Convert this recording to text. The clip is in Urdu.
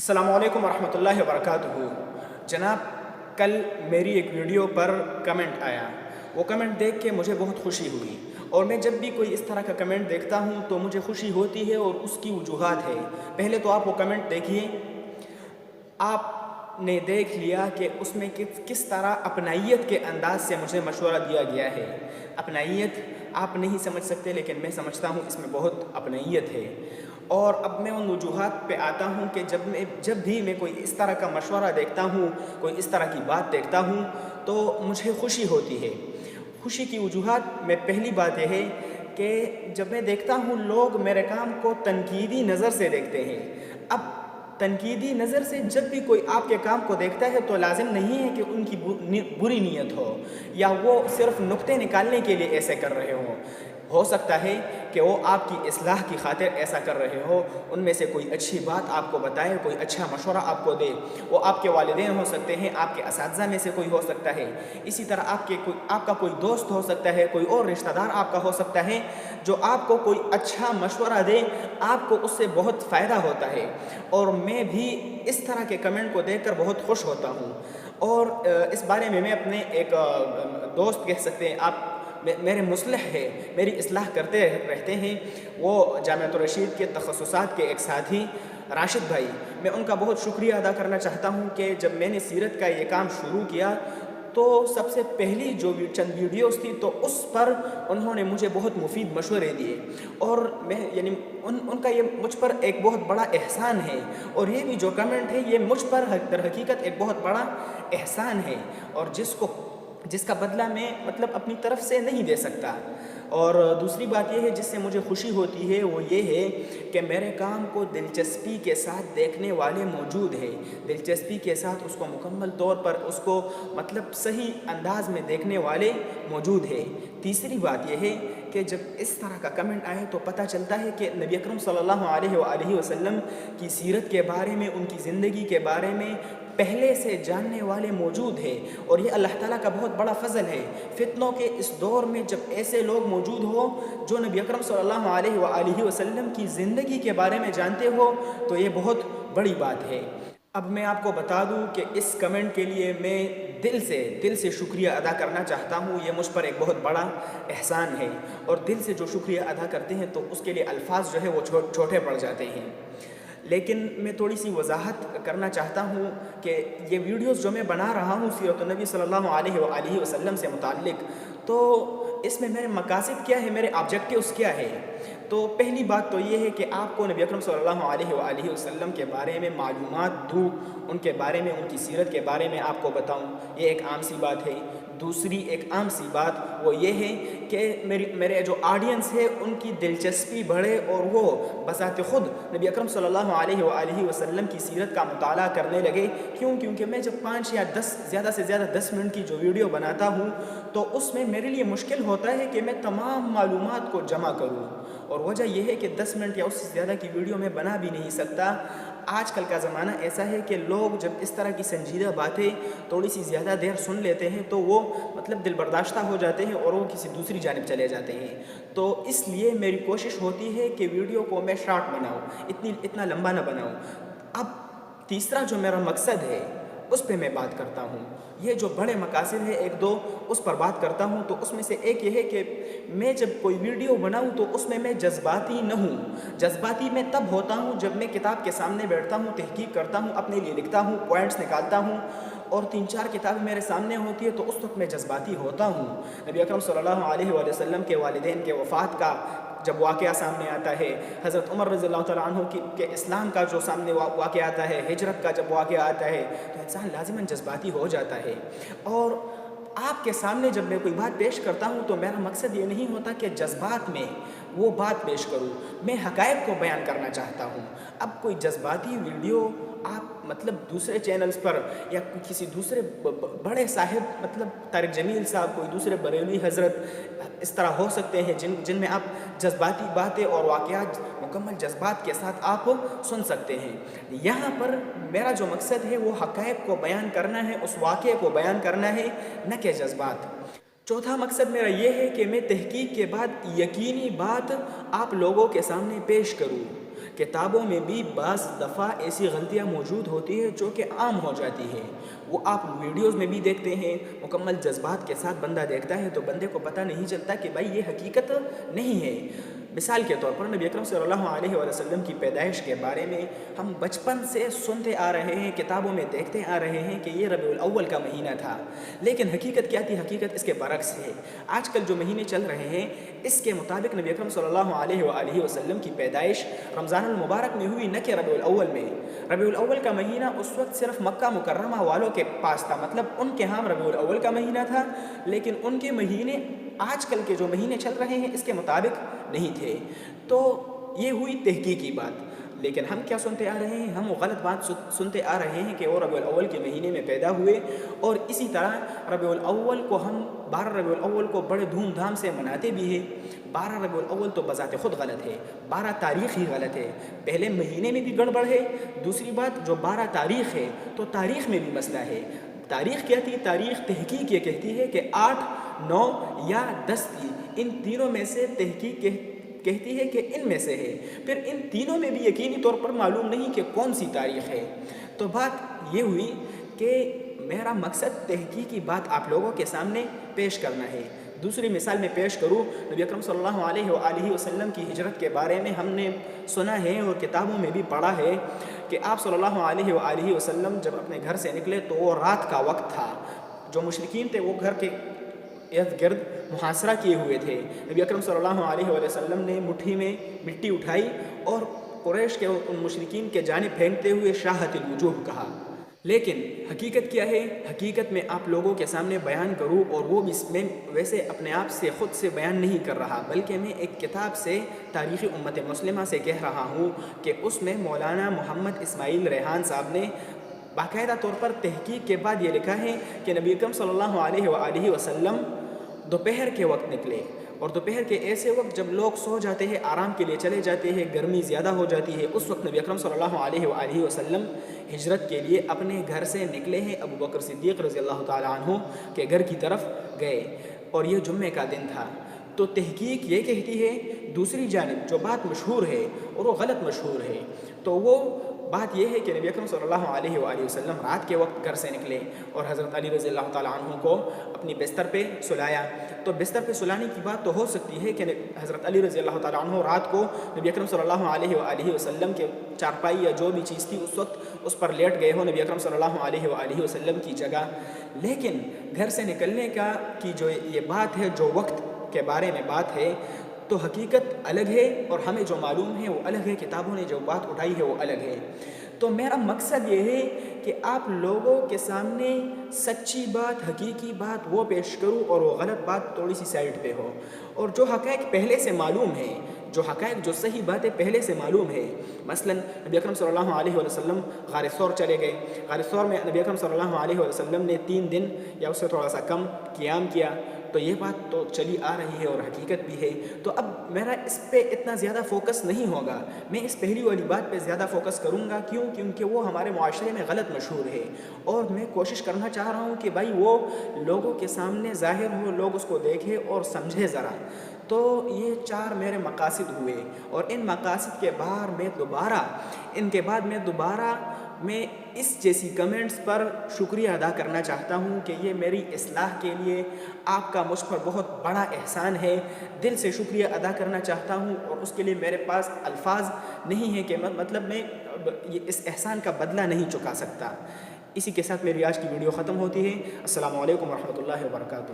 السلام علیکم ورحمۃ اللہ وبرکاتہ۔ جناب، کل میری ایک ویڈیو پر کمنٹ آیا۔ وہ کمنٹ دیکھ کے مجھے بہت خوشی ہوئی، اور میں جب بھی کوئی اس طرح کا کمنٹ دیکھتا ہوں تو مجھے خوشی ہوتی ہے، اور اس کی وجوہات ہے۔ پہلے تو آپ وہ کمنٹ دیکھیے۔ آپ نے دیکھ لیا کہ اس میں کس طرح اپنائیت کے انداز سے مجھے مشورہ دیا گیا ہے۔ اپنائیت آپ نہیں سمجھ سکتے، لیکن میں سمجھتا ہوں اس میں بہت اپنائیت ہے۔ اور اب میں ان وجوہات پہ آتا ہوں کہ جب بھی میں کوئی اس طرح کا مشورہ دیکھتا ہوں، کوئی اس طرح کی بات دیکھتا ہوں، تو مجھے خوشی ہوتی ہے۔ خوشی کی وجوہات میں پہلی بات یہ ہے کہ جب میں دیکھتا ہوں لوگ میرے کام کو تنقیدی نظر سے دیکھتے ہیں۔ اب تنقیدی نظر سے جب بھی کوئی آپ کے کام کو دیکھتا ہے تو لازم نہیں ہے کہ ان کی بری نیت ہو، یا وہ صرف نقطے نکالنے کے لیے ایسے کر رہے ہوں۔ ہو سکتا ہے کہ وہ آپ کی اصلاح کی خاطر ایسا کر رہے ہو، ان میں سے کوئی اچھی بات آپ کو بتائے، کوئی اچھا مشورہ آپ کو دے۔ وہ آپ کے والدین ہو سکتے ہیں، آپ کے اساتذہ میں سے کوئی ہو سکتا ہے، اسی طرح آپ کا کوئی دوست ہو سکتا ہے، کوئی اور رشتہ دار آپ کا ہو سکتا ہے، جو آپ کو کوئی اچھا مشورہ دے، آپ کو اس سے بہت فائدہ ہوتا ہے۔ اور میں بھی اس طرح کے کمنٹ کو دیکھ کر بہت خوش ہوتا ہوں۔ اور اس بارے میں اپنے ایک دوست کہہ سکتے ہیں، آپ میرے مصلح ہے، میری اصلاح کرتے رہتے ہیں، وہ جامعۃ الرشید کے تخصصات کے ایک ساتھی راشد بھائی، میں ان کا بہت شکریہ ادا کرنا چاہتا ہوں کہ جب میں نے سیرت کا یہ کام شروع کیا تو سب سے پہلی جو چند ویڈیوز تھی تو اس پر انہوں نے مجھے بہت مفید مشورے دیے، اور میں ان کا یہ مجھ پر ایک بہت بڑا احسان ہے، اور یہ بھی جو کمنٹ ہے یہ مجھ پر در حقیقت ایک بہت بڑا احسان ہے، اور جس کا بدلہ میں اپنی طرف سے نہیں دے سکتا۔ اور دوسری بات یہ ہے جس سے مجھے خوشی ہوتی ہے، وہ یہ ہے کہ میرے کام کو دلچسپی کے ساتھ دیکھنے والے موجود ہیں، دلچسپی کے ساتھ اس کو مکمل طور پر اس کو صحیح انداز میں دیکھنے والے موجود ہیں۔ تیسری بات یہ ہے کہ جب اس طرح کا کمنٹ آئے تو پتہ چلتا ہے کہ نبی اکرم صلی اللہ علیہ وآلہ وسلم کی سیرت کے بارے میں، ان کی زندگی کے بارے میں پہلے سے جاننے والے موجود ہیں، اور یہ اللہ تعالیٰ کا بہت بڑا فضل ہے۔ فتنوں کے اس دور میں جب ایسے لوگ موجود ہوں جو نبی اکرم صلی اللہ علیہ وآلہ وسلم کی زندگی کے بارے میں جانتے ہو، تو یہ بہت بڑی بات ہے۔ اب میں آپ کو بتا دوں کہ اس کمنٹ کے لیے میں دل سے شکریہ ادا کرنا چاہتا ہوں۔ یہ مجھ پر ایک بہت بڑا احسان ہے، اور دل سے جو شکریہ ادا کرتے ہیں تو اس کے لیے الفاظ جو ہے وہ چھوٹے پڑ جاتے ہیں۔ لیکن میں تھوڑی سی وضاحت کرنا چاہتا ہوں کہ یہ ویڈیوز جو میں بنا رہا ہوں سیرت النبی صلی اللہ علیہ وآلہ وسلم سے متعلق، تو اس میں میرے مقاصد کیا ہے، میرے آبجیکٹیوز کیا ہے۔ تو پہلی بات تو یہ ہے کہ آپ کو نبی اکرم صلی اللہ علیہ وآلہ وسلم کے بارے میں معلومات دوں، ان کے بارے میں، ان کی سیرت کے بارے میں آپ کو بتاؤں، یہ ایک عام سی بات ہے۔ دوسری ایک عام سی بات وہ یہ ہے کہ میرے جو آڈینس ہے ان کی دلچسپی بڑھے، اور وہ بذات خود نبی اکرم صلی اللہ علیہ وآلہ وسلم کی سیرت کا مطالعہ کرنے لگے۔ کیونکہ میں جب 5 یا 10 زیادہ سے زیادہ 10 منٹ کی جو ویڈیو بناتا ہوں تو اس میں میرے لیے مشکل ہوتا ہے کہ میں تمام معلومات کو جمع کروں، اور وجہ یہ ہے کہ 10 منٹ یا اس سے زیادہ کی ویڈیو میں بنا بھی نہیں سکتا۔ آج کل کا زمانہ ایسا ہے کہ لوگ جب اس طرح کی سنجیدہ باتیں تھوڑی سی زیادہ دیر سن لیتے ہیں تو وہ دل برداشتہ ہو جاتے ہیں، اور وہ کسی دوسری جانب چلے جاتے ہیں۔ تو اس لیے میری کوشش ہوتی ہے کہ ویڈیو کو میں شارٹ بناؤں، اتنا لمبا نہ بناؤں۔ اب تیسرا جو میرا مقصد ہے اس پہ میں بات کرتا ہوں۔ یہ جو بڑے مقاصد ہیں ایک دو، اس پر بات کرتا ہوں۔ تو اس میں سے ایک یہ ہے کہ میں جب کوئی ویڈیو بناؤں تو اس میں جذباتی نہ ہوں۔ جذباتی میں تب ہوتا ہوں جب میں کتاب کے سامنے بیٹھتا ہوں، تحقیق کرتا ہوں، اپنے لیے لکھتا ہوں، پوائنٹس نکالتا ہوں، اور 3-4 کتابیں میرے سامنے ہوتی ہے تو اس وقت میں جذباتی ہوتا ہوں۔ نبی اکرم صلی اللہ علیہ وآلہ وسلم کے والدین کے وفات کا جب واقعہ سامنے آتا ہے، حضرت عمر رضی اللہ تعالیٰ عنہ کے اسلام کا جو سامنے واقعہ آتا ہے، ہجرت کا جب واقعہ آتا ہے، تو انسان لازماً جذباتی ہو جاتا ہے۔ اور آپ کے سامنے جب میں کوئی بات پیش کرتا ہوں تو میرا مقصد یہ نہیں ہوتا کہ جذبات میں وہ بات پیش کروں، میں حقائق کو بیان کرنا چاہتا ہوں۔ اب کوئی جذباتی ویڈیو آپ دوسرے چینلز پر، یا کسی دوسرے بڑے صاحب طارق جمیل صاحب، کوئی دوسرے بریلوی حضرت اس طرح ہو سکتے ہیں جن میں آپ جذباتی باتیں اور واقعات مکمل جذبات کے ساتھ آپ سن سکتے ہیں۔ یہاں پر میرا جو مقصد ہے وہ حقائق کو بیان کرنا ہے، اس واقعے کو بیان کرنا ہے، نہ کہ جذبات۔ چوتھا مقصد میرا یہ ہے کہ میں تحقیق کے بعد یقینی بات آپ لوگوں کے سامنے پیش کروں، کتابوں میں بھی بعض دفعہ ایسی غلطیاں موجود ہوتی ہے جو کہ عام ہو جاتی ہے. وہ آپ ویڈیوز میں بھی دیکھتے ہیں, مکمل جذبات کے ساتھ بندہ دیکھتا ہے تو بندے کو پتہ نہیں چلتا کہ بھائی یہ حقیقت نہیں ہے. مثال کے طور پر نبی اکرم صلی اللہ علیہ وسلم کی پیدائش کے بارے میں ہم بچپن سے سنتے آ رہے ہیں, کتابوں میں دیکھتے آ رہے ہیں کہ یہ ربیع الاول کا مہینہ تھا, لیکن حقیقت کیا تھی؟ حقیقت اس کے برعکس ہے. آج کل جو مہینے چل رہے ہیں اس کے مطابق نبی اکرم صلی اللہ علیہ وسلم کی پیدائش رمضان المبارک میں ہوئی, نہ کہ ربیع الاول میں. ربیع الاول کا مہینہ اس وقت صرف مکہ مکرمہ والوں کے پاس تھا, مطلب ان کے ہاں ربیع الاول کا مہینہ تھا, لیکن ان کے مہینے آج کل کے جو مہینے چل رہے ہیں اس کے مطابق نہیں تھے. تو یہ ہوئی تحقیقی بات. لیکن ہم کیا سنتے آ رہے ہیں؟ ہم وہ غلط بات سنتے آ رہے ہیں کہ وہ ربیع الاول کے مہینے میں پیدا ہوئے, اور اسی طرح ربیع الاول کو ہم 12 ربیع الاول کو بڑے دھوم دھام سے مناتے بھی ہیں. 12 ربیع الاول تو بذات خود غلط ہے, 12 تاریخ ہی غلط ہے. پہلے مہینے میں بھی گڑبڑ ہے, دوسری بات جو 12 تاریخ ہے تو تاریخ میں بھی مسئلہ ہے. تاریخ کیا تھی؟ تاریخ تحقیق یہ کہتی ہے کہ 8, 9 یا 10 تھی. ان تینوں میں سے تحقیق کہتی ہے کہ ان میں سے ہے. پھر ان تینوں میں بھی یقینی طور پر معلوم نہیں کہ کون سی تاریخ ہے. تو بات یہ ہوئی کہ میرا مقصد تحقیقی بات آپ لوگوں کے سامنے پیش کرنا ہے. دوسری مثال میں پیش کروں, نبی اکرم صلی اللہ علیہ وسلم کی ہجرت کے بارے میں ہم نے سنا ہے اور کتابوں میں بھی پڑھا ہے کہ آپ صلی اللہ علیہ وسلم جب اپنے گھر سے نکلے تو وہ رات کا وقت تھا. جو مشرکین تھے وہ گھر کے ارد گرد محاصرہ کیے ہوئے تھے. نبی اکرم صلی اللہ علیہ وسلم نے مٹھی میں مٹی اٹھائی اور قریش کے ان مشرکین کے جانب پھینکتے ہوئے شاہت الوجوہ کہا. لیکن حقیقت کیا ہے؟ حقیقت میں آپ لوگوں کے سامنے بیان کروں, اور وہ بھی میں ویسے اپنے آپ سے خود سے بیان نہیں کر رہا, بلکہ میں ایک کتاب سے تاریخ امت مسلمہ سے کہہ رہا ہوں کہ اس میں مولانا محمد اسماعیل ریحان صاحب نے باقاعدہ طور پر تحقیق کے بعد یہ لکھا ہے کہ نبی اکرم صلی اللہ علیہ وسلم دوپہر کے وقت نکلے, اور دوپہر کے ایسے وقت جب لوگ سو جاتے ہیں, آرام کے لیے چلے جاتے ہیں, گرمی زیادہ ہو جاتی ہے, اس وقت نبی اکرم صلی اللہ علیہ وسلم ہجرت کے لیے اپنے گھر سے نکلے ہیں. ابو بکر صدیق رضی اللہ تعالیٰ عنہ کے گھر کی طرف گئے, اور یہ جمعے کا دن تھا. تو تحقیق یہ کہتی ہے, دوسری جانب جو بات مشہور ہے اور وہ غلط مشہور ہے, تو وہ بات یہ ہے کہ نبی اکرم صلی اللہ علیہ وسلم رات کے وقت گھر سے نکلے اور حضرت علی رضی اللہ تعالیٰ عنہ کو اپنی بستر پہ سلایا. تو بستر پہ سلانے کی بات تو ہو سکتی ہے کہ حضرت علی رضی اللہ تعالیٰ عنہ رات کو نبی اکرم صلی اللہ علیہ وسلم کے چارپائی یا جو بھی چیز تھی اس وقت اس پر لیٹ گئے ہو نبی اکرم صلی اللہ علیہ وسلم کی جگہ. لیکن گھر سے نکلنے کی جو یہ بات ہے, جو وقت کے بارے میں بات ہے, تو حقیقت الگ ہے اور ہمیں جو معلوم ہے وہ الگ ہے, کتابوں نے جو بات اٹھائی ہے وہ الگ ہے. تو میرا مقصد یہ ہے کہ آپ لوگوں کے سامنے سچی بات, حقیقی بات وہ پیش کروں, اور وہ غلط بات تھوڑی سی سائڈ پہ ہو, اور جو حقائق پہلے سے معلوم ہے, جو حقائق جو صحیح باتیں پہلے سے معلوم ہے. مثلا نبی اکرم صلی اللہ علیہ وسلم غار ثور چلے گئے, غار ثور میں نبی اکرم صلی اللہ علیہ وسلم نے 3 دن یا اس سے تھوڑا سا کم قیام کیا. تو یہ بات تو چلی آ رہی ہے اور حقیقت بھی ہے. تو اب میرا اس پہ اتنا زیادہ فوکس نہیں ہوگا, میں اس پہلی والی بات پہ زیادہ فوکس کروں گا. کیوں؟ کیونکہ وہ ہمارے معاشرے میں غلط مشہور ہے, اور میں کوشش کرنا چاہ رہا ہوں کہ بھائی وہ لوگوں کے سامنے ظاہر ہو, لوگ اس کو دیکھیں اور سمجھے ذرا. تو یہ 4 میرے مقاصد ہوئے, اور ان مقاصد کے بعد میں دوبارہ میں اس جیسی کمنٹس پر شکریہ ادا کرنا چاہتا ہوں کہ یہ میری اصلاح کے لیے آپ کا مجھ پر بہت بڑا احسان ہے. دل سے شکریہ ادا کرنا چاہتا ہوں, اور اس کے لیے میرے پاس الفاظ نہیں ہیں کہ مطلب میں اس احسان کا بدلہ نہیں چکا سکتا. اسی کے ساتھ میری آج کی ویڈیو ختم ہوتی ہے. السلام علیکم ورحمۃ اللہ وبرکاتہ.